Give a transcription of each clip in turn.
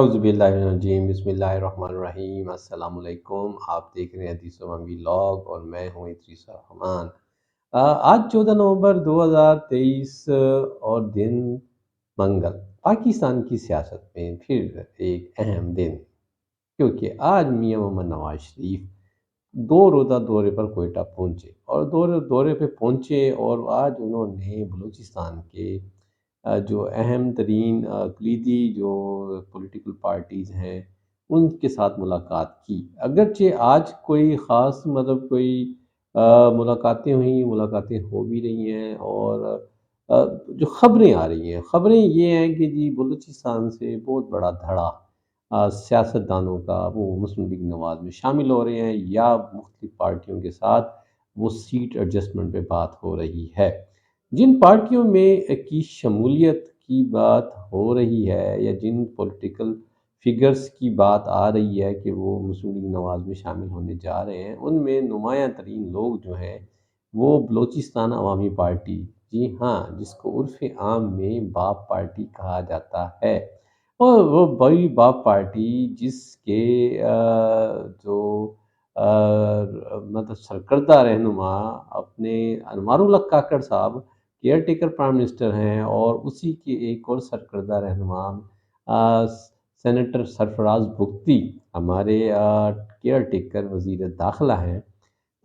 اعوذ باللہ من الرجیم، بسم اللہ الرحمن الرحیم۔ السلام علیکم، آپ دیکھ رہے ہیں حدیث و من ولاگ اور میں ہوں ادریس الرحمان۔ آج 14 نومبر 2023 اور دن منگل، پاکستان کی سیاست میں پھر ایک اہم دن، کیونکہ آج میاں محمد نواز شریف 2 روزہ دورے پر کوئٹہ پہنچے اور دورے پہ پہنچے اور آج انہوں نے بلوچستان کے جو اہم ترین کلیدی جو پولیٹیکل پارٹیز ہیں ان کے ساتھ ملاقات کی۔ اگرچہ آج کوئی خاص کوئی ملاقاتیں ہوئیں، ملاقاتیں ہو بھی رہی ہیں، اور جو خبریں آ رہی ہیں، خبریں یہ ہیں کہ جی بلوچستان سے بہت بڑا دھڑا سیاستدانوں کا وہ مسلم لیگ نواز میں شامل ہو رہے ہیں، یا مختلف پارٹیوں کے ساتھ وہ سیٹ ایڈجسٹمنٹ پہ بات ہو رہی ہے۔ جن پارٹیوں میں کی شمولیت کی بات ہو رہی ہے یا جن پولیٹیکل فگرز کی بات آ رہی ہے کہ وہ مسلم لیگ نواز میں شامل ہونے جا رہے ہیں، ان میں نمایاں ترین لوگ جو ہیں وہ بلوچستان عوامی پارٹی، جی ہاں، جس کو عرف عام میں باپ پارٹی کہا جاتا ہے، اور وہ بڑی باپ پارٹی جس کے جو سرکردہ رہنما اپنے انوار الحق کاکڑ صاحب کیئر ٹیکر پرائم منسٹر ہیں، اور اسی کے ایک اور سرکردہ رہنما سینیٹر سرفراز بگٹی ہمارے کیئر ٹیکر وزیر داخلہ ہیں۔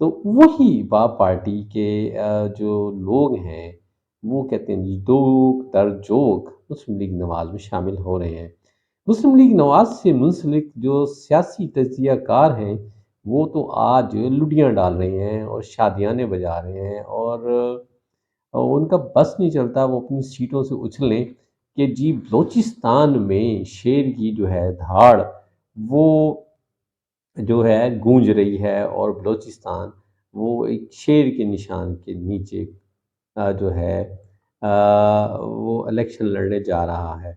تو وہی باپ پارٹی کے جو لوگ ہیں وہ کہتے ہیں جی دوک در جوک مسلم لیگ نواز میں شامل ہو رہے ہیں۔ مسلم لیگ نواز سے منسلک جو سیاسی تجزیہ کار ہیں وہ تو آج لڈیاں ڈال رہے ہیں اور شادیانے بجا رہے ہیں، اور ان کا بس نہیں چلتا وہ اپنی سیٹوں سے اچھلیں کہ جی بلوچستان میں شیر کی جو ہے دھاڑ وہ جو ہے گونج رہی ہے، اور بلوچستان وہ ایک شیر کے نشان کے نیچے جو ہے وہ الیکشن لڑنے جا رہا ہے۔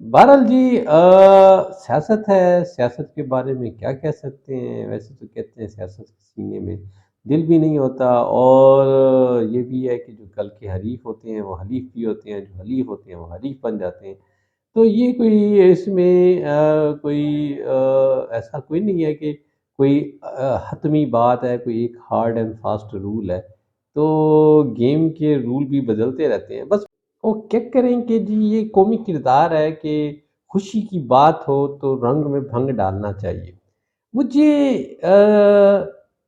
بہرحال جی سیاست ہے، سیاست کے بارے میں کیا کہہ سکتے ہیں، ویسے تو کہتے ہیں سیاست کے سینے میں دل بھی نہیں ہوتا، اور یہ بھی ہے کہ جو کل کے حریف ہوتے ہیں وہ حلیف بھی ہوتے ہیں، جو حلیف ہوتے ہیں وہ حریف بن جاتے ہیں۔ تو یہ کوئی اس میں کوئی ایسا کوئی نہیں ہے کہ کوئی حتمی بات ہے، کوئی ایک ہارڈ اینڈ فاسٹ رول ہے، تو گیم کے رول بھی بدلتے رہتے ہیں۔ بس وہ کیا کریں کہ جی یہ قومی کردار ہے کہ خوشی کی بات ہو تو رنگ میں بھنگ ڈالنا چاہیے۔ مجھے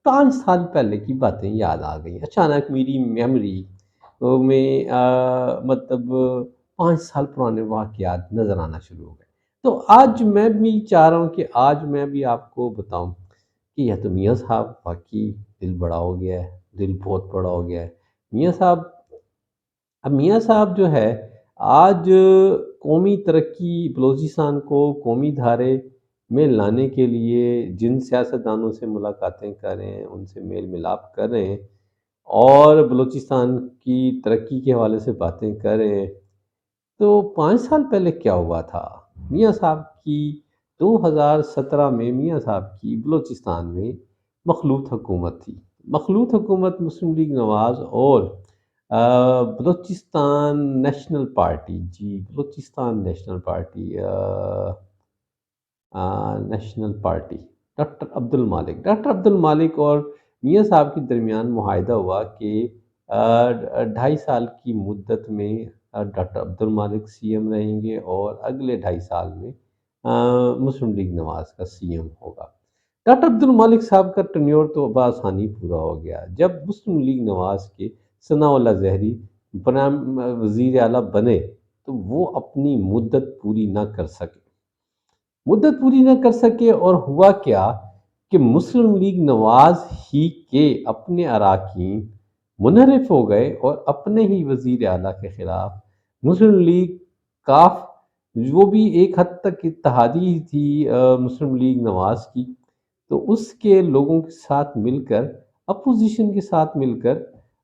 5 سال پہلے کی باتیں یاد آ گئیں، اچانک میری میموری میں 5 سال پرانے واقعات نظر آنا شروع ہو گئے۔ تو آج میں بھی چاہ رہا ہوں کہ آج میں بھی آپ کو بتاؤں کہ یہ تو میاں صاحب واقعی دل بڑا ہو گیا ہے، دل بہت بڑا ہو گیا ہے میاں صاحب۔ اب میاں صاحب جو ہے آج قومی ترقی بلوچستان کو قومی دھارے میں لانے کے لیے جن سیاستدانوں سے ملاقاتیں کر رہے ہیں، ان سے میل ملاپ کر رہے ہیں، اور بلوچستان کی ترقی کے حوالے سے باتیں کر رہے ہیں، تو 5 سال پہلے کیا ہوا تھا؟ میاں صاحب کی 2017 میں میاں صاحب کی بلوچستان میں مخلوط حکومت تھی۔ مخلوط حکومت مسلم لیگ نواز اور بلوچستان نیشنل پارٹی، جی بلوچستان نیشنل پارٹی ڈاکٹر عبد المالک اور میاں صاحب کے درمیان معاہدہ ہوا کہ 2.5 سال کی مدت میں ڈاکٹر عبد المالک سی ایم رہیں گے، اور اگلے 2.5 سال میں مسلم لیگ نواز کا سی ایم ہوگا۔ ڈاکٹر عبد المالک صاحب کا ٹینیور تو بآسانی پورا ہو گیا۔ جب مسلم لیگ نواز کے ثناء اللہ زہری وزیر اعلیٰ بنے تو وہ اپنی مدت پوری نہ کر سکے، اور ہوا کیا کہ مسلم لیگ نواز ہی کے اپنے اراکین منحرف ہو گئے، اور اپنے ہی وزیر اعلیٰ کے خلاف مسلم لیگ کاف، وہ بھی ایک حد تک اتحادی ہی تھی مسلم لیگ نواز کی، تو اس کے لوگوں کے ساتھ مل کر، اپوزیشن کے ساتھ مل کر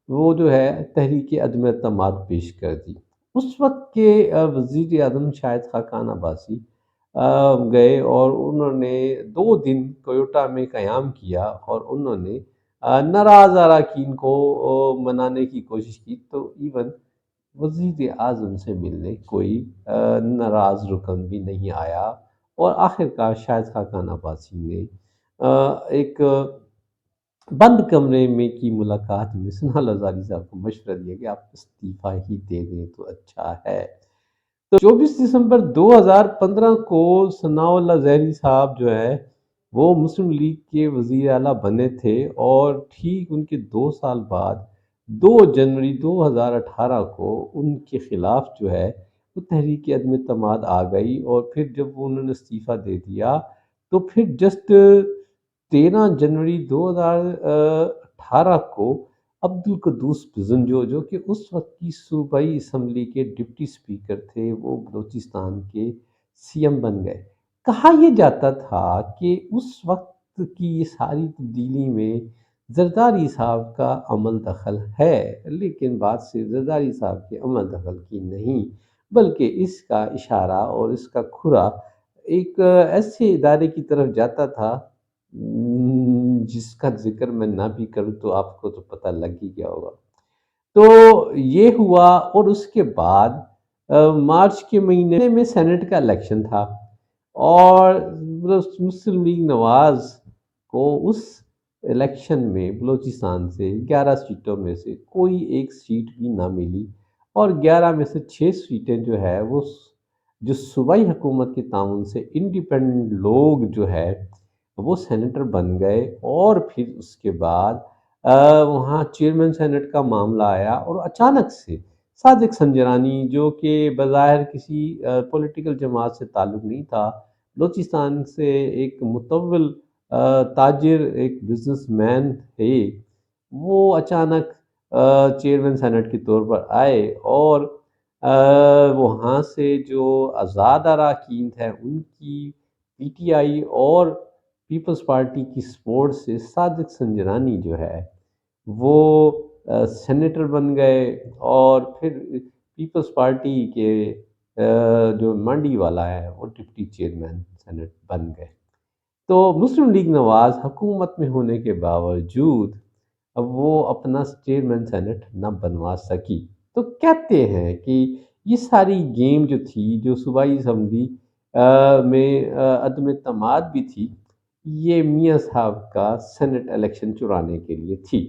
وہ جو ہے تحریک عدم اعتماد پیش کر دی۔ اس وقت کے وزیر اعظم شاہد خاقان عباسی گئے، اور انہوں نے 2 دن کوئٹہ میں قیام کیا، اور انہوں نے ناراض اراکین کو منانے کی کوشش کی، تو ایون وزیر اعظم سے ملنے کوئی ناراض رکن بھی نہیں آیا، اور آخر کار شاہد خاقان عباسی نے ایک بند کمرے میں کی ملاقات میں ثناء اللہ ہزاری صاحب کو مشورہ دیا کہ آپ استعفیٰ ہی دے دیں تو اچھا ہے۔ تو 24 دسمبر 2015 کو ثناء اللہ زہری صاحب جو ہے وہ مسلم لیگ کے وزیر اعلیٰ بنے تھے، اور ٹھیک ان کے 2 سال بعد 2 جنوری 2018 کو ان کے خلاف جو ہے وہ تحریک عدم اعتماد آ گئی، اور پھر جب انہوں نے استعفیٰ دے دیا تو پھر جسٹ 13 جنوری 2018 کو عبدالقدوس بزنجو، جو کہ اس وقت کی صوبائی اسمبلی کے ڈپٹی سپیکر تھے، وہ بلوچستان کے سی ایم بن گئے۔ کہا یہ جاتا تھا کہ اس وقت کی یہ ساری تبدیلی میں زرداری صاحب کا عمل دخل ہے، لیکن بات صرف زرداری صاحب کے عمل دخل کی نہیں، بلکہ اس کا اشارہ اور اس کا کھرا ایک ایسے ادارے کی طرف جاتا تھا جس کا ذکر میں نہ بھی کروں تو آپ کو تو پتہ لگ ہی گیا ہوگا۔ تو یہ ہوا، اور اس کے بعد مارچ کے مہینے میں سینٹ کا الیکشن تھا، اور مسلم لیگ نواز کو اس الیکشن میں بلوچستان سے 11 سیٹوں میں سے کوئی ایک سیٹ بھی نہ ملی، اور 11 میں سے 6 سیٹیں جو ہے وہ جو صوبائی حکومت کے تعاون سے انڈیپینڈنٹ لوگ جو ہے وہ سینیٹر بن گئے، اور پھر اس کے بعد وہاں چیئرمین سینٹ کا معاملہ آیا، اور اچانک سے صادق سنجرانی، جو کہ بظاہر کسی پولیٹیکل جماعت سے تعلق نہیں تھا، بلوچستان سے ایک متول تاجر، ایک بزنس مین تھے، وہ اچانک چیئرمین سینٹ کے طور پر آئے، اور وہاں سے جو آزاد اراکین تھے ان کی پی ٹی آئی اور پیپلز پارٹی کی سپورٹ سے صادق سنجرانی جو ہے وہ سینیٹر بن گئے، اور پھر پیپلز پارٹی کے جو منڈی والا ہے وہ ڈپٹی چیئرمین سینٹ بن گئے۔ تو مسلم لیگ نواز حکومت میں ہونے کے باوجود اب وہ اپنا چیئرمین سینٹ نہ بنوا سکی۔ تو کہتے ہیں کہ یہ ساری گیم جو تھی، جو صوبائی اسمبلی میں عدم اعتماد بھی تھی، یہ میاں صاحب کا سینٹ الیکشن چرانے کے لیے تھی۔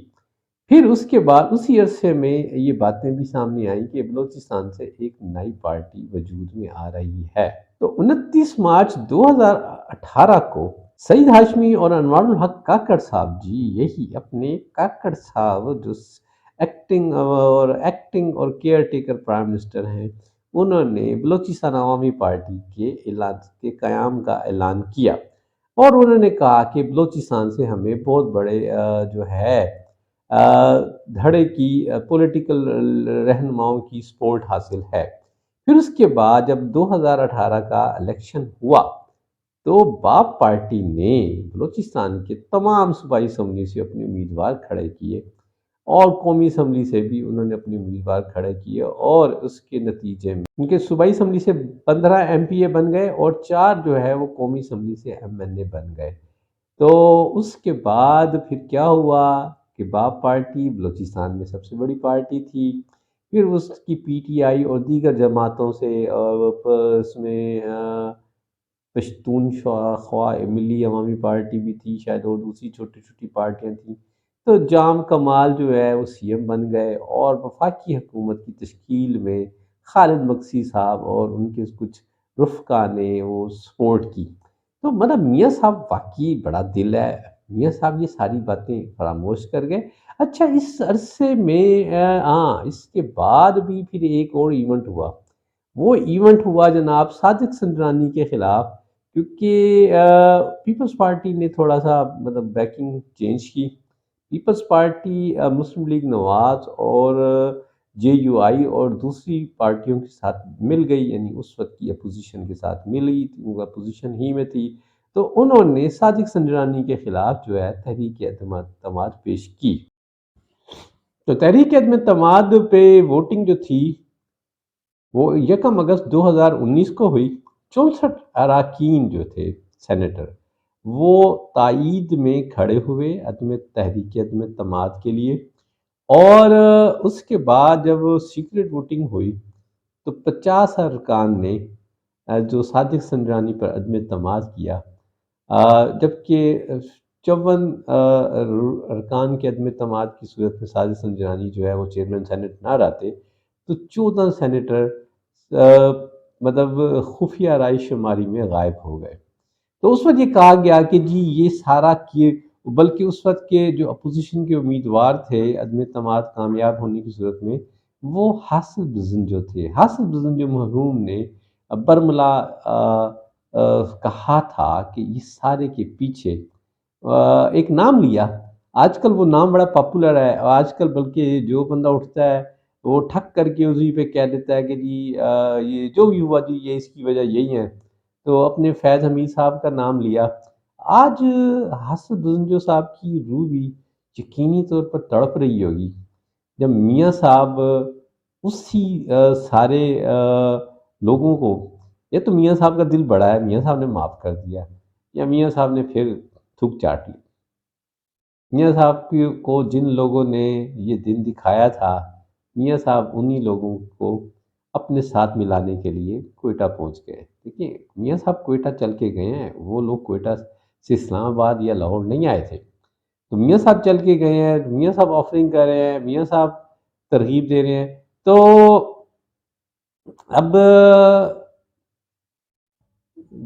پھر اس کے بعد اسی عرصے میں یہ باتیں بھی سامنے آئیں کہ بلوچستان سے ایک نئی پارٹی وجود میں آ رہی ہے۔ تو 29 مارچ 2018 کو سعید ہاشمی اور انوار الحق کاکڑ صاحب جی، یہی اپنے کاکڑ صاحب جو ایکٹنگ اور کیئر ٹیکر پرائم منسٹر ہیں، انہوں نے بلوچستان عوامی پارٹی کے قیام کا اعلان کیا، اور انہوں نے کہا کہ بلوچستان سے ہمیں بہت بڑے جو ہے دھڑے کی پولیٹیکل رہنماؤں کی سپورٹ حاصل ہے۔ پھر اس کے بعد جب 2018 کا الیکشن ہوا تو باپ پارٹی نے بلوچستان کے تمام صوبائی اسمبلی سے اپنے امیدوار کھڑے کیے، اور قومی اسمبلی سے بھی انہوں نے اپنے امیدوار کھڑے کیے، اور اس کے نتیجے میں ان کے صوبائی اسمبلی سے 15 ایم پی اے بن گئے، اور 4 جو ہے وہ قومی اسمبلی سے ایم این اے بن گئے۔ تو اس کے بعد پھر کیا ہوا کہ باپ پارٹی بلوچستان میں سب سے بڑی پارٹی تھی، پھر اس کی پی ٹی آئی اور دیگر جماعتوں سے اس میں پشتون خواہ ملی عوامی پارٹی بھی تھی شاید، اور دوسری چھوٹی چھوٹی پارٹیاں تھیں۔ تو جام کمال جو ہے وہ سی ایم بن گئے، اور وفاقی حکومت کی تشکیل میں خالد مکسی صاحب اور ان کے کچھ رفقا نے وہ سپورٹ کی۔ تو مطلب میاں صاحب واقعی بڑا دل ہے، میاں صاحب یہ ساری باتیں فراموش کر گئے۔ اچھا، اس عرصے میں اس کے بعد بھی پھر ایک اور ایونٹ ہوا، وہ ایونٹ ہوا جناب صادق سنجرانی کے خلاف، کیونکہ پیپلز پارٹی نے تھوڑا سا مطلب بیکنگ چینج کی۔ پیپلز پارٹی مسلم لیگ نواز اور جے یو آئی اور دوسری پارٹیوں کے ساتھ مل گئی، یعنی اس وقت کی اپوزیشن کے ساتھ ملی، وہ اپوزیشن ہی میں تھی، تو انہوں نے صادق سنجرانی کے خلاف جو ہے تحریک عدم اعتماد پیش کی۔ تو تحریک عدم اعتماد پہ ووٹنگ جو تھی وہ 1 اگست 2019 کو ہوئی۔ 64 اراکین جو تھے سینیٹر، وہ تائید میں کھڑے ہوئے تحریک عدم اعتماد کے لیے، اور اس کے بعد جب سیکریٹ ووٹنگ ہوئی تو 50 ارکان نے جو صادق سنجرانی پر عدم اعتماد کیا، جبکہ 54 ارکان کے عدم اعتماد کی صورت میں صادق سنجرانی جو ہے وہ چیئرمین سینٹ نہ رہتے تو 14 سینیٹر مطلب خفیہ رائے شماری میں غائب ہو گئے۔ تو اس وقت یہ کہا گیا کہ جی یہ سارا کیے، بلکہ اس وقت کے جو اپوزیشن کے امیدوار تھے عدم اعتماد کامیاب ہونے کی صورت میں، وہ حاصل بزن جو تھے، حاصل بزن جو محروم نے برملا کہا تھا کہ اس سارے کے پیچھے ایک نام لیا۔ آج کل وہ نام بڑا پاپولر ہے، اور آج کل بلکہ جو بندہ اٹھتا ہے وہ ٹھک کر کے اسی پہ کہہ دیتا ہے کہ جی یہ جو بھی ہوا جی یہ اس کی وجہ یہی ہے، تو اپنے فیض حمید صاحب کا نام لیا۔ آج حسن بزنجو صاحب کی روح بھی یقینی طور پر تڑپ رہی ہوگی جب میاں صاحب اسی سارے لوگوں کو، یا تو میاں صاحب کا دل بڑا ہے، میاں صاحب نے معاف کر دیا، یا میاں صاحب نے پھر تھوک چاٹ لی۔ میاں صاحب کو جن لوگوں نے یہ دن دکھایا تھا، میاں صاحب انہی لوگوں کو اپنے ساتھ ملانے کے لیے کوئٹہ پہنچ گئے۔ دیکھیے میاں صاحب کوئٹہ چل کے گئے ہیں، وہ لوگ کوئٹہ سے اسلام آباد یا لاہور نہیں آئے تھے، تو میاں صاحب چل کے گئے ہیں، میاں صاحب آفرنگ کر رہے ہیں، میاں صاحب ترغیب دے رہے ہیں۔ تو اب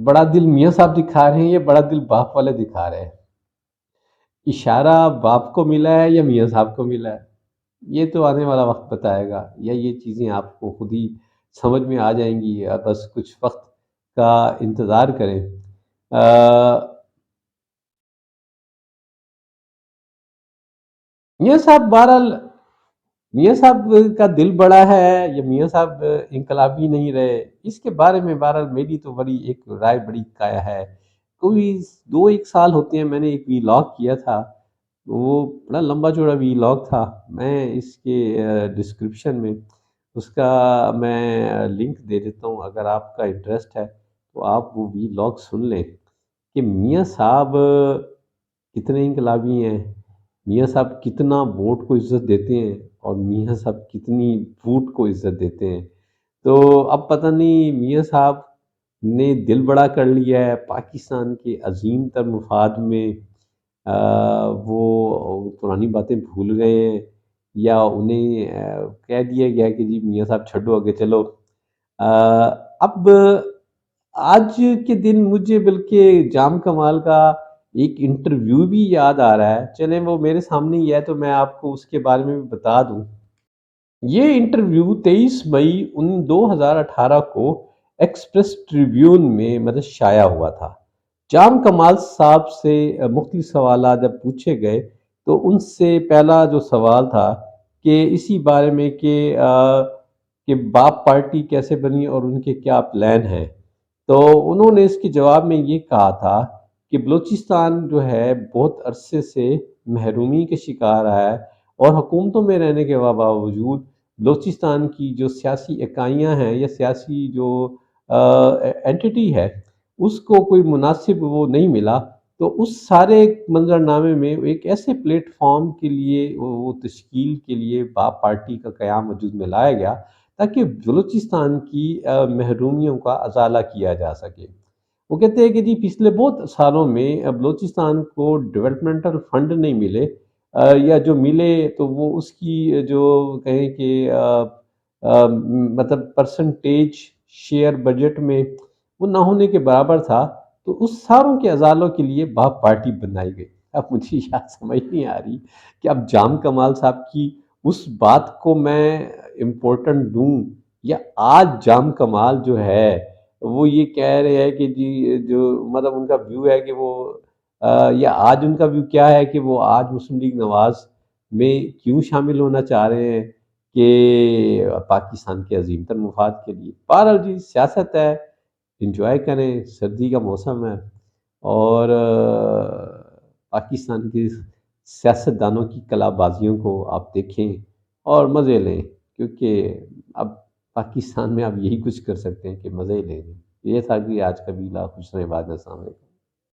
بڑا دل میاں صاحب دکھا رہے ہیں یا بڑا دل باپ والے دکھا رہے ہیں؟ اشارہ باپ کو ملا ہے یا میاں صاحب کو ملا ہے؟ یہ تو آنے والا وقت بتائے گا، یا یہ چیزیں آپ کو خود ہی سمجھ میں آ جائیں گی، یا بس کچھ وقت کا انتظار کریں۔ میاں صاحب بہرحال، میاں صاحب کا دل بڑا ہے یا میاں صاحب انقلابی نہیں رہے، اس کے بارے میں بہرحال میری تو بڑی ایک رائے بڑی قائع ہے۔ کوئی 2 1 سال ہوتے ہیں میں نے ایک ویلاگ کیا تھا، وہ بڑا لمبا چوڑا ویلاگ تھا، میں اس کے ڈسکرپشن میں اس کا میں لنک دے دیتا ہوں، اگر آپ کا انٹرسٹ ہے تو آپ وہ ویلاگ سن لیں کہ میاں صاحب کتنے انقلابی ہیں، میاں صاحب کتنا ووٹ کو عزت دیتے ہیں، اور میاں صاحب کتنی ووٹ کو عزت دیتے ہیں۔ تو اب پتہ نہیں میاں صاحب نے دل بڑا کر لیا ہے پاکستان کے عظیم تر مفاد میں، وہ پرانی باتیں بھول گئے ہیں، یا انہیں کہہ دیا گیا کہ جی میاں صاحب چھڈو آگے چلو۔ اب آج کے دن مجھے بلکہ جام کمال کا ایک انٹرویو بھی یاد آ رہا ہے، چلیں وہ میرے سامنے ہی ہے تو میں آپ کو اس کے بارے میں بھی بتا دوں۔ یہ انٹرویو 23 مئی 2018 کو ایکسپریس ٹریبیون میں مطلب شائع ہوا تھا۔ جام کمال صاحب سے مختلف سوالات جب پوچھے گئے تو ان سے پہلا جو سوال تھا کہ اسی بارے میں کہ باپ پارٹی کیسے بنی اور ان کے کیا پلان ہیں، تو انہوں نے اس کے جواب میں یہ کہا تھا کہ بلوچستان جو ہے بہت عرصے سے محرومی کے شکار رہا ہے، اور حکومتوں میں رہنے کے باوجود بلوچستان کی جو سیاسی اکائیاں ہیں یا سیاسی جو اینٹی ہے اس کو کوئی مناسب وہ نہیں ملا، تو اس سارے منظر نامے میں ایک ایسے پلیٹ فارم کے لیے وہ تشکیل کے لیے باپ پارٹی کا قیام وجود میں لایا گیا تاکہ بلوچستان کی محرومیوں کا ازالہ کیا جا سکے۔ وہ کہتے ہیں کہ جی پچھلے بہت سالوں میں بلوچستان کو ڈیولپمنٹل فنڈ نہیں ملے، یا جو ملے تو وہ اس کی جو کہیں کہ مطلب پرسنٹیج شیئر بجٹ میں وہ نہ ہونے کے برابر تھا، تو اس ساروں کے ازالوں کے لیے باپ پارٹی بنائی گئی۔ اب مجھے یاد سمجھ نہیں آ رہی کہ اب جام کمال صاحب کی اس بات کو میں امپورٹنٹ دوں، یا آج جام کمال جو ہے وہ یہ کہہ رہے ہیں کہ جی جو مطلب ان کا ویو ہے کہ وہ یا آج ان کا ویو کیا ہے کہ وہ آج مسلم لیگ نواز میں کیوں شامل ہونا چاہ رہے ہیں کہ پاکستان کے عظیم تر مفاد کے لیے۔ بہرحال جی سیاست ہے، انجوائے کریں، سردی کا موسم ہے، اور پاکستان کی سیاست دانوں کی کلا بازیوں کو آپ دیکھیں اور مزے لیں، کیونکہ اب پاکستان میں آپ یہی کچھ کر سکتے ہیں کہ مزے ہی لیں۔ یہ تھا کہ آج کا ویلا، خوش رہیں، بعد میں السلام علیکم۔